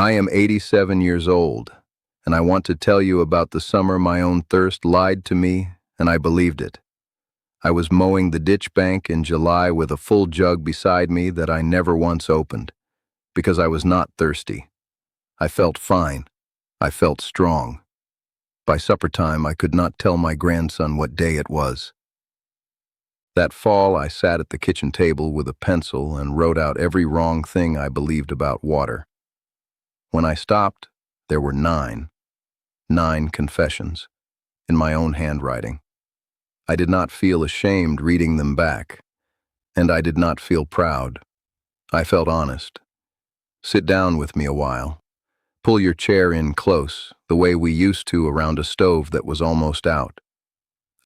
I am 87 years old, and I want to tell you about the summer my own thirst lied to me, and I believed it. I was mowing the ditch bank in July with a full jug beside me that I never once opened, because I was not thirsty. I felt fine. I felt strong. By supper time, I could not tell my grandson what day it was. That fall, I sat at the kitchen table with a pencil and wrote out every wrong thing I believed about water. When I stopped, there were nine confessions, in my own handwriting. I did not feel ashamed reading them back, and I did not feel proud. I felt honest. Sit down with me a while. Pull your chair in close, the way we used to around a stove that was almost out.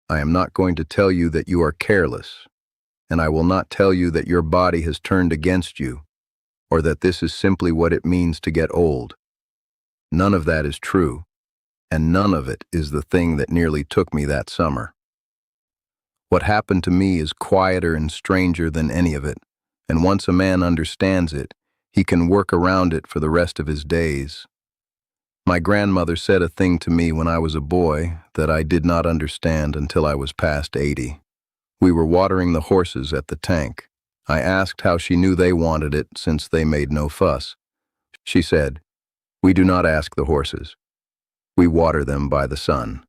I am not going to tell you that you are careless, and I will not tell you that your body has turned against you, or that this is simply what it means to get old. None of that is true, and none of it is the thing that nearly took me that summer. What happened to me is quieter and stranger than any of it, and once a man understands it, he can work around it for the rest of his days. My grandmother said a thing to me when I was a boy that I did not understand until I was past 80. We were watering the horses at the tank. I asked how she knew they wanted it since they made no fuss. She said, "We do not ask the horses. We water them by the sun."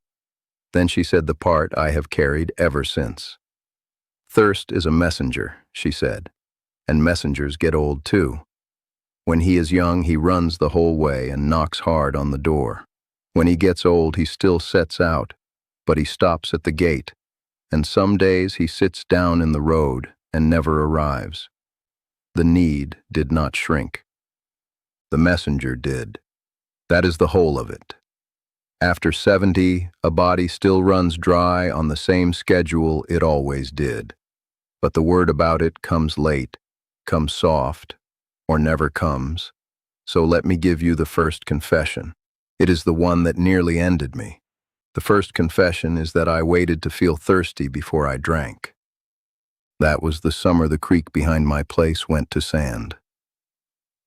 Then she said the part I have carried ever since. Thirst is a messenger, she said, and messengers get old too. When he is young, he runs the whole way and knocks hard on the door. When he gets old, he still sets out, but he stops at the gate, and some days he sits down in the road and never arrives. The need did not shrink. The messenger did. That is the whole of it. After 70, a body still runs dry on the same schedule it always did. But the word about it comes late, comes soft, or never comes. So let me give you the first confession. It is the one that nearly ended me. The first confession is that I waited to feel thirsty before I drank. That was the summer the creek behind my place went to sand.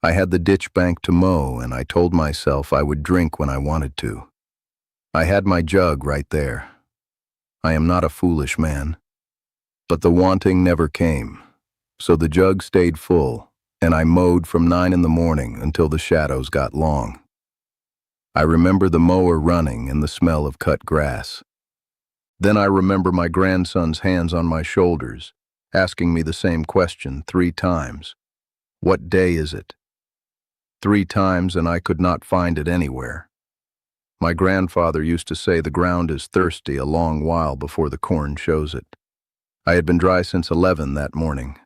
I had the ditch bank to mow, and I told myself I would drink when I wanted to. I had my jug right there. I am not a foolish man. But the wanting never came, so the jug stayed full, and I mowed from 9 in the morning until the shadows got long. I remember the mower running and the smell of cut grass. Then I remember my grandson's hands on my shoulders, asking me the same question 3 times. What day is it? 3 times, and I could not find it anywhere. My grandfather used to say the ground is thirsty a long while before the corn shows it. I had been dry since 11 that morning.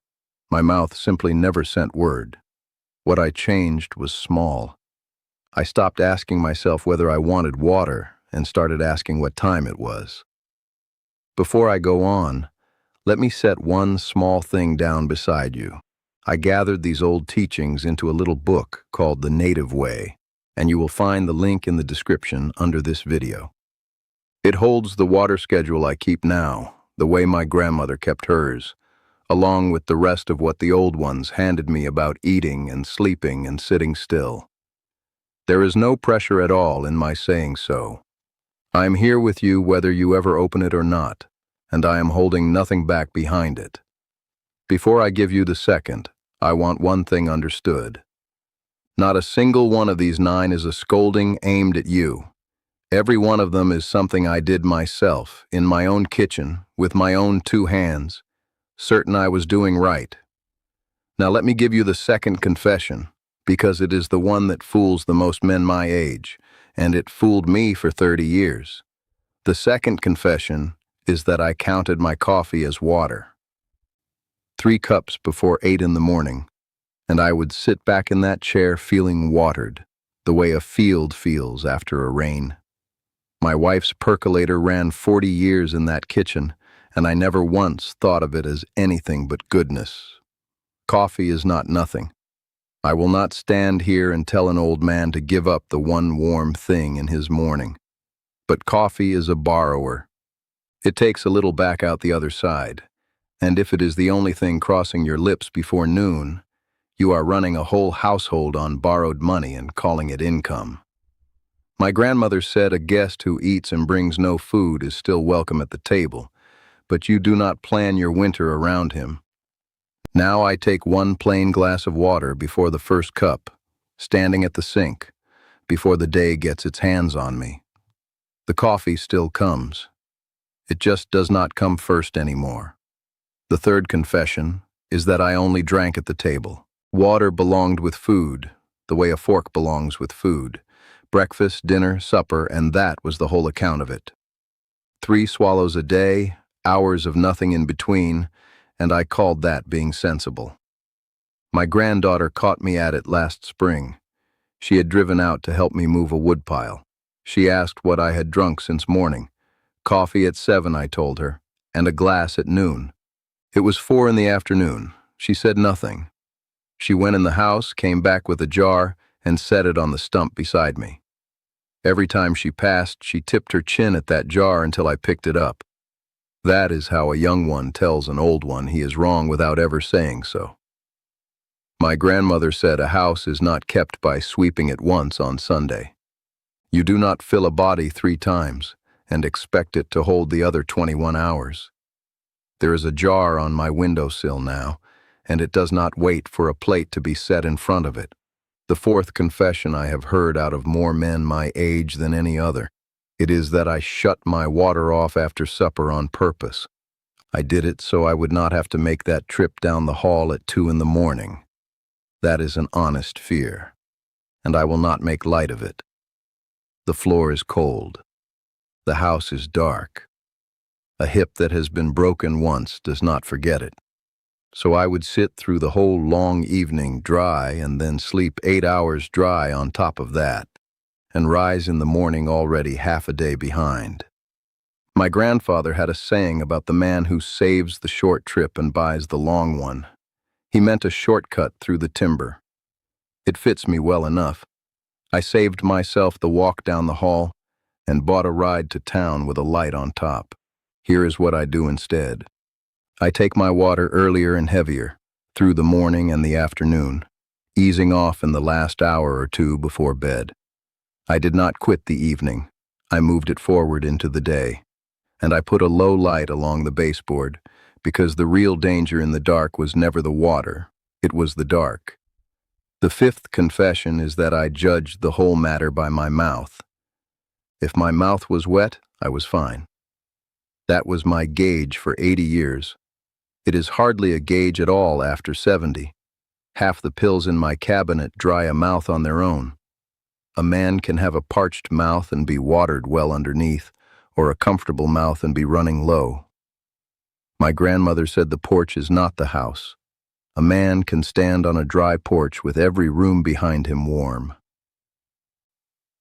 My mouth simply never sent word. What I changed was small. I stopped asking myself whether I wanted water and started asking what time it was. Before I go on, let me set one small thing down beside you. I gathered these old teachings into a little book called The Native Way, and you will find the link in the description under this video. It holds the water schedule I keep now, the way my grandmother kept hers, along with the rest of what the old ones handed me about eating and sleeping and sitting still. There is no pressure at all in my saying so. I am here with you whether you ever open it or not, and I am holding nothing back behind it. Before I give you the second, I want one thing understood. Not a single one of these 9 is a scolding aimed at you. Every one of them is something I did myself, in my own kitchen, with my own 2 hands, certain I was doing right. Now let me give you the second confession, because it is the one that fools the most men my age, and it fooled me for 30 years. The second confession is that I counted my coffee as water. 3 cups before 8 in the morning, and I would sit back in that chair feeling watered, the way a field feels after a rain. My wife's percolator ran 40 years in that kitchen, and I never once thought of it as anything but goodness. Coffee is not nothing. I will not stand here and tell an old man to give up the one warm thing in his morning. But coffee is a borrower. It takes a little back out the other side, and if it is the only thing crossing your lips before noon, You are running a whole household on borrowed money and calling it income. My grandmother said a guest who eats and brings no food is still welcome at the table, but you do not plan your winter around him. Now I take one plain glass of water before the first cup, standing at the sink, before the day gets its hands on me. The coffee still comes. It just does not come first anymore. The third confession is that I only drank at the table. Water belonged with food, the way a fork belongs with food. Breakfast, dinner, supper, and that was the whole account of it. 3 swallows a day, hours of nothing in between, and I called that being sensible. My granddaughter caught me at it last spring. She had driven out to help me move a woodpile. She asked what I had drunk since morning. Coffee at 7, I told her, and a glass at noon. It was 4 in the afternoon. She said nothing. She went in the house, came back with a jar, and set it on the stump beside me. Every time she passed, she tipped her chin at that jar until I picked it up. That is how a young one tells an old one he is wrong without ever saying so. My grandmother said a house is not kept by sweeping it once on Sunday. You do not fill a body 3 times and expect it to hold the other 21 hours. There is a jar on my windowsill now, and it does not wait for a plate to be set in front of it. The fourth confession I have heard out of more men my age than any other. It is that I shut my water off after supper on purpose. I did it so I would not have to make that trip down the hall at 2 in the morning. That is an honest fear, and I will not make light of it. The floor is cold. The house is dark. A hip that has been broken once does not forget it. So I would sit through the whole long evening dry and then sleep 8 hours dry on top of that, and rise in the morning already half a day behind. My grandfather had a saying about the man who saves the short trip and buys the long one. He meant a shortcut through the timber. It fits me well enough. I saved myself the walk down the hall and bought a ride to town with a light on top. Here is what I do instead. I take my water earlier and heavier, through the morning and the afternoon, easing off in the last hour or 2 before bed. I did not quit the evening. I moved it forward into the day, and I put a low light along the baseboard, because the real danger in the dark was never the water, it was the dark. The 5th confession is that I judged the whole matter by my mouth. If my mouth was wet, I was fine. That was my gauge for 80 years. It is hardly a gauge at all after 70. Half the pills in my cabinet dry a mouth on their own. A man can have a parched mouth and be watered well underneath, or a comfortable mouth and be running low. My grandmother said the porch is not the house. A man can stand on a dry porch with every room behind him warm.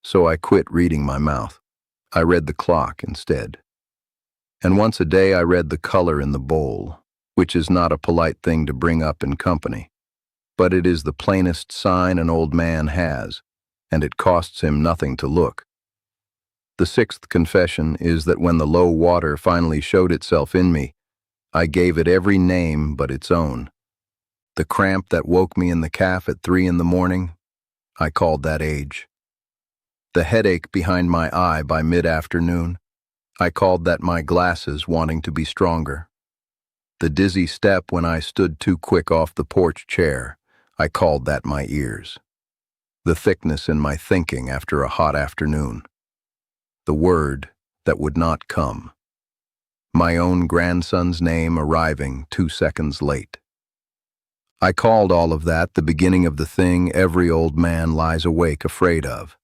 So I quit reading my mouth. I read the clock instead. And once a day I read the color in the bowl, which is not a polite thing to bring up in company. But it is the plainest sign an old man has, and it costs him nothing to look. The 6th confession is that when the low water finally showed itself in me, I gave it every name but its own. The cramp that woke me in the calf at 3 in the morning, I called that age. The headache behind my eye by mid-afternoon, I called that my glasses wanting to be stronger. The dizzy step when I stood too quick off the porch chair, I called that my ears. The thickness in my thinking after a hot afternoon. The word that would not come. My own grandson's name arriving 2 seconds late. I called all of that the beginning of the thing every old man lies awake afraid of.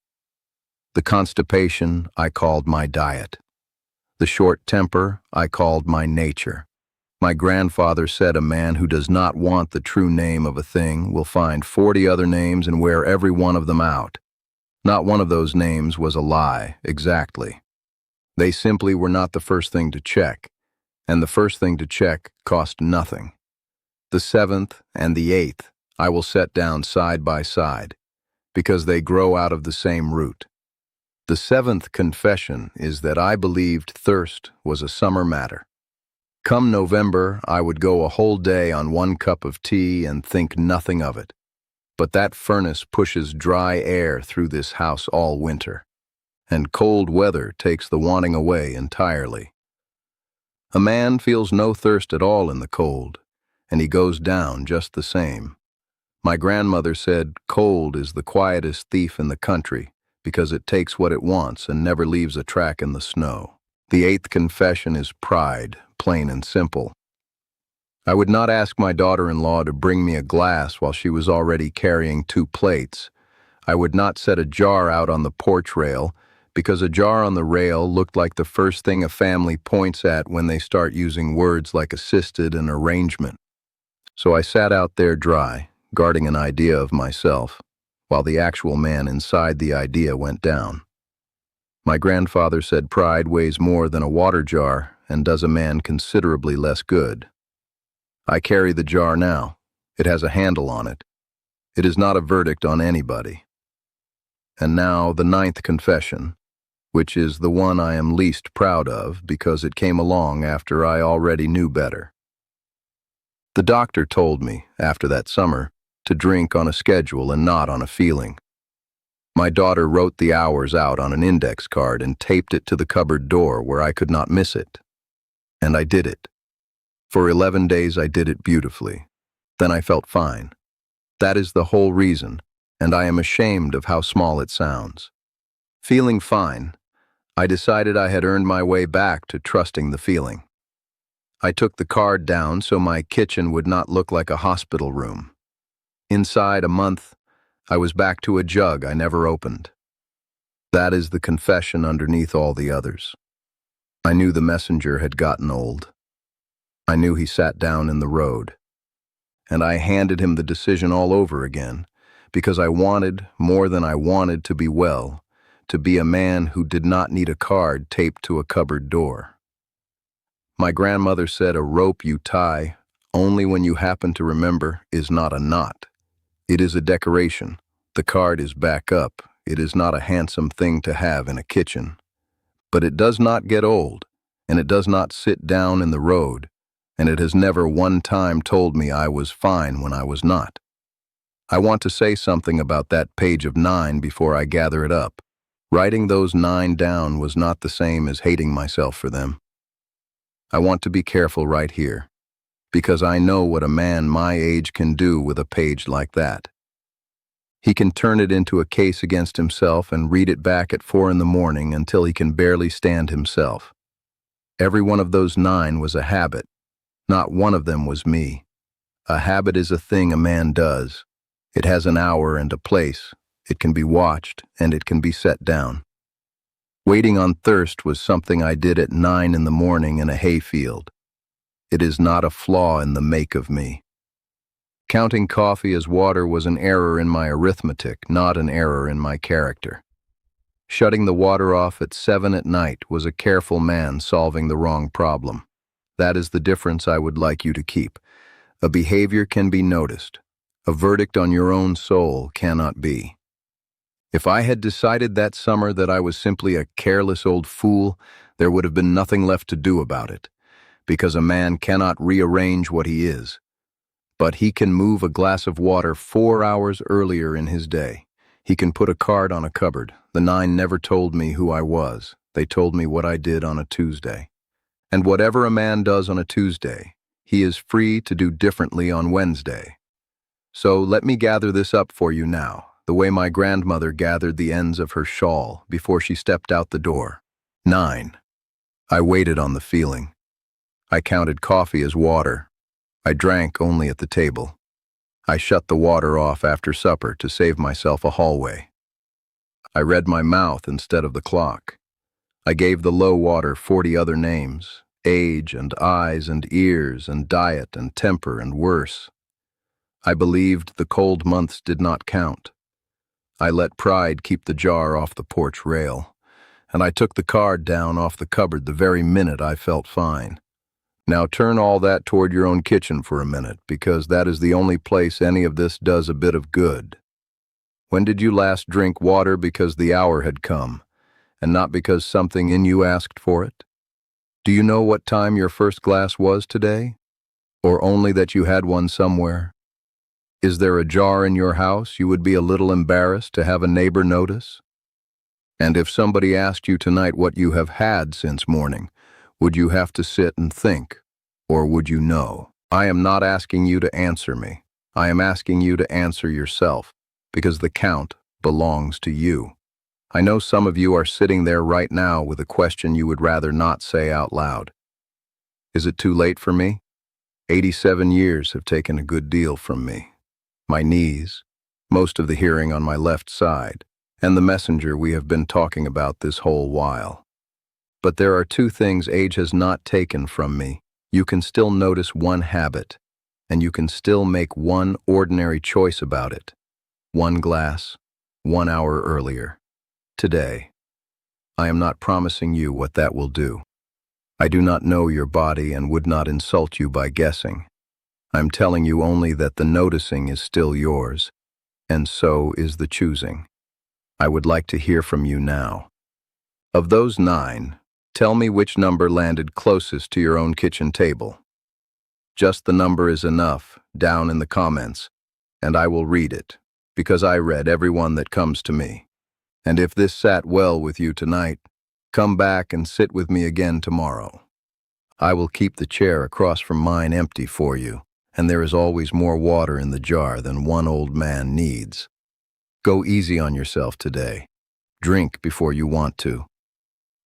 The constipation I called my diet. The short temper I called my nature. My grandfather said a man who does not want the true name of a thing will find 40 other names and wear every one of them out. Not one of those names was a lie, exactly. They simply were not the first thing to check, and the first thing to check cost nothing. The 7th and the 8th I will set down side by side, because they grow out of the same root. The 7th confession is that I believed thirst was a summer matter. Come November, I would go a whole day on 1 cup of tea and think nothing of it. But that furnace pushes dry air through this house all winter, and cold weather takes the wanting away entirely. A man feels no thirst at all in the cold, and he goes down just the same. My grandmother said cold is the quietest thief in the country because it takes what it wants and never leaves a track in the snow. The eighth confession is pride, plain and simple. I would not ask my daughter-in-law to bring me a glass while she was already carrying 2 plates. I would not set a jar out on the porch rail because a jar on the rail looked like the first thing a family points at when they start using words like assisted and arrangement. So I sat out there dry, guarding an idea of myself, while the actual man inside the idea went down. My grandfather said pride weighs more than a water jar and does a man considerably less good. I carry the jar now. It has a handle on it. It is not a verdict on anybody. And now the 9th confession, which is the one I am least proud of because it came along after I already knew better. The doctor told me, after that summer, to drink on a schedule and not on a feeling. My daughter wrote the hours out on an index card and taped it to the cupboard door where I could not miss it. And I did it. For 11 days I did it beautifully. Then I felt fine. That is the whole reason, and I am ashamed of how small it sounds. Feeling fine, I decided I had earned my way back to trusting the feeling. I took the card down so my kitchen would not look like a hospital room. Inside a month, I was back to a jug I never opened. That is the confession underneath all the others. I knew the messenger had gotten old. I knew he sat down in the road. And I handed him the decision all over again, because I wanted, more than I wanted to be well, to be a man who did not need a card taped to a cupboard door. My grandmother said a rope you tie only when you happen to remember is not a knot. It is a decoration. The card is back up. It is not a handsome thing to have in a kitchen. But it does not get old, and it does not sit down in the road, and it has never one time told me I was fine when I was not. I want to say something about that page of 9 before I gather it up. Writing those 9 down was not the same as hating myself for them. I want to be careful right here, because I know what a man my age can do with a page like that. He can turn it into a case against himself and read it back at 4 in the morning until he can barely stand himself. Every one of those 9 was a habit. Not one of them was me. A habit is a thing a man does. It has an hour and a place. It can be watched, and it can be set down. Waiting on thirst was something I did at 9 in the morning in a hayfield. It is not a flaw in the make of me. Counting coffee as water was an error in my arithmetic, not an error in my character. Shutting the water off at 7 at night was a careful man solving the wrong problem. That is the difference I would like you to keep. A behavior can be noticed. A verdict on your own soul cannot be. If I had decided that summer that I was simply a careless old fool, there would have been nothing left to do about it, because a man cannot rearrange what he is. But he can move a glass of water 4 hours earlier in his day. He can put a card on a cupboard. The 9 never told me who I was. They told me what I did on a Tuesday. And whatever a man does on a Tuesday, he is free to do differently on Wednesday. So let me gather this up for you now, the way my grandmother gathered the ends of her shawl before she stepped out the door. 9. I waited on the feeling. I counted coffee as water. I drank only at the table. I shut the water off after supper to save myself a hallway. I read my mouth instead of the clock. I gave the low water 40 other names, age and eyes and ears and diet and temper and worse. I believed the cold months did not count. I let pride keep the jar off the porch rail, and I took the card down off the cupboard the very minute I felt fine. Now turn all that toward your own kitchen for a minute, because that is the only place any of this does a bit of good. When did you last drink water because the hour had come, and not because something in you asked for it? Do you know what time your first glass was today? Or only that you had one somewhere? Is there a jar in your house you would be a little embarrassed to have a neighbor notice? And if somebody asked you tonight what you have had since morning, would you have to sit and think, or would you know? I am not asking you to answer me. I am asking you to answer yourself, because the count belongs to you. I know some of you are sitting there right now with a question you would rather not say out loud. Is it too late for me? 87 years have taken a good deal from me. My knees, most of the hearing on my left side, and the messenger we have been talking about this whole while. But there are two things age has not taken from me. You can still notice one habit, and you can still make one ordinary choice about it. One glass, 1 hour earlier. Today. I am not promising you what that will do. I do not know your body and would not insult you by guessing. I'm telling you only that the noticing is still yours, and so is the choosing. I would like to hear from you now. Of those 9, tell me which number landed closest to your own kitchen table. Just the number is enough, down in the comments, and I will read it, because I read every one that comes to me. And if this sat well with you tonight, come back and sit with me again tomorrow. I will keep the chair across from mine empty for you, and there is always more water in the jar than one old man needs. Go easy on yourself today. Drink before you want to.